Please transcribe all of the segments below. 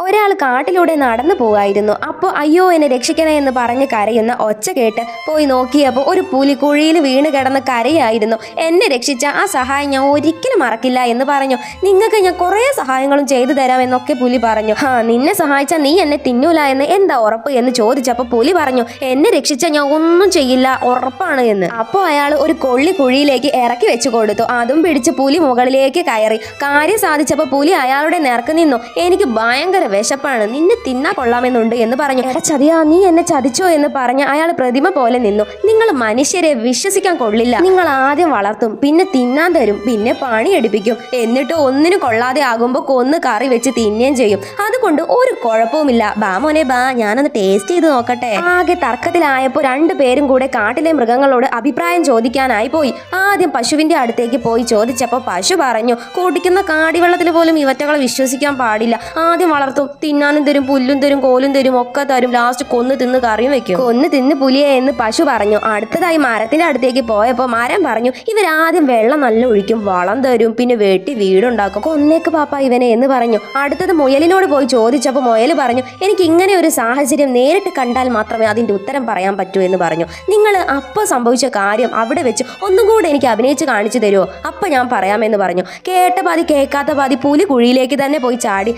ഒരാൾ കാട്ടിലൂടെ നടന്നു പോവായിരുന്നു. അപ്പോൾ അയ്യോ എന്നെ രക്ഷിക്കണേ എന്ന് പറഞ്ഞ് കരയുന്ന ഒച്ച കേട്ട് പോയി നോക്കിയപ്പോൾ ഒരു പുലി കുഴിയിൽ വീണ് കിടന്ന് കരയായിരുന്നു. എന്നെ രക്ഷിച്ച ആ സഹായം ഞാൻ ഒരിക്കലും മറക്കില്ല എന്ന് പറഞ്ഞു. നിങ്ങൾക്ക് ഞാൻ കുറേ സഹായങ്ങളും ചെയ്തു തരാം എന്നൊക്കെ പുലി പറഞ്ഞു. നിന്നെ സഹായിച്ചാൽ നീ എന്നെ തിന്നൂല എന്ന് എന്താ ഉറപ്പ് എന്ന് ചോദിച്ചപ്പോൾ പുലി പറഞ്ഞു, എന്നെ രക്ഷിച്ച ഞാൻ ഒന്നും ചെയ്യില്ല, ഉറപ്പാണ് എന്ന്. അപ്പോൾ അയാൾ ഒരു കൊള്ളി കുഴിയിലേക്ക് ഇറക്കി വെച്ചു കൊടുത്തു. അതും പിടിച്ച് പുലി മുകളിലേക്ക് കയറി. കാര്യം സാധിച്ചപ്പോൾ പുലി അയാളുടെ നേർക്ക് നിന്നു. എനിക്ക് ഭയങ്കര വിശപ്പാണ്, നിന്നെ തിന്നാ കൊള്ളാമെന്നുണ്ട് എന്ന് പറഞ്ഞു. എടാ ചതിയാ, നീ എന്നെ ചതിച്ചോ എന്ന് പറഞ്ഞ് അയാൾ പ്രതിമ പോലെ നിന്നു. നിങ്ങൾ മനുഷ്യരെ വിശ്വസിക്കാൻ കൊള്ളില്ല. നിങ്ങൾ ആദ്യം വളർത്തും, പിന്നെ തിന്നാൻ തരും, പിന്നെ പണിയെടുപ്പിക്കും, എന്നിട്ട് ഒന്നിനും കൊള്ളാതെ ആകുമ്പോൾ കൊന്ന് കറി വെച്ച് തിന്നുകയും ചെയ്യും. അതുകൊണ്ട് ഒരു കുഴപ്പവുമില്ല. ബാ മോനെ ബാ, ഞാനൊന്ന് ടേസ്റ്റ് ചെയ്ത് നോക്കട്ടെ. ആകെ തർക്കത്തിലായപ്പോൾ രണ്ടുപേരും കൂടെ കാട്ടിലെ മൃഗങ്ങളോട് അഭിപ്രായം ചോദിക്കാനായി പോയി. ആദ്യം പശുവിന്റെ അടുത്തേക്ക് പോയി ചോദിച്ചപ്പോൾ പശു പറഞ്ഞു, കുടിക്കുന്ന കാടിവെള്ളത്തിൽ പോലും ഇവറ്റകളെ വിശ്വസിക്കാൻ പാടില്ല. ആദ്യം വളർത്തും, തിന്നാനും തരും, പുല്ലും തരും, കോലും തരും, ഒക്കെ തരും, ലാസ്റ്റ് കൊന്ന് തിന്ന് കറിയും വെക്കും. കൊന്ന് തിന്ന് പുലിയെ എന്ന് പശു പറഞ്ഞു. അടുത്തതായി മരത്തിന്റെ അടുത്തേക്ക് പോയപ്പോൾ മരം പറഞ്ഞു, ഇവരാദ്യം വെള്ളം നല്ല ഒഴിക്കും, വളം തരും, പിന്നെ വെട്ടി വീടുണ്ടാക്കും, കൊന്നേക്ക് പാപ്പ ഇവനെ എന്ന് പറഞ്ഞു. അടുത്തത് മുയലിനോട് പോയി ചോദിച്ചപ്പോൾ മുയൽ പറഞ്ഞു, എനിക്ക് ഇങ്ങനെ ഒരു സാഹചര്യം നേരിട്ട് കണ്ടാൽ മാത്രമേ അതിന്റെ ഉത്തരം പറയാൻ പറ്റൂ എന്ന് പറഞ്ഞു. നിങ്ങൾ അപ്പോൾ സംഭവിച്ച കാര്യം അവിടെ വെച്ച് ഒന്നും കൂടെ എനിക്ക് അഭിനയിച്ച് കാണിച്ചു തരുമോ? അപ്പം ഞാൻ പറയാമെന്ന് പറഞ്ഞു. കേട്ട പാതി കേൾക്കാത്ത പാതി പുലി കുഴിയിലേക്ക് തന്നെ പോയി ചാടി.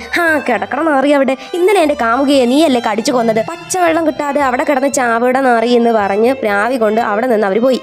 കിടക്കണം നാറി അവിടെ, ഇന്നലെ എന്റെ കാമുകയെ നീയല്ലേ കടിച്ചു കൊന്നത്, പച്ചവെള്ളം കിട്ടാതെ അവിടെ കിടന്ന് ചാവിട നാറി എന്ന് പറഞ്ഞ് പ്രാവി കൊണ്ട് അവിടെ നിന്ന് അവർ പോയി.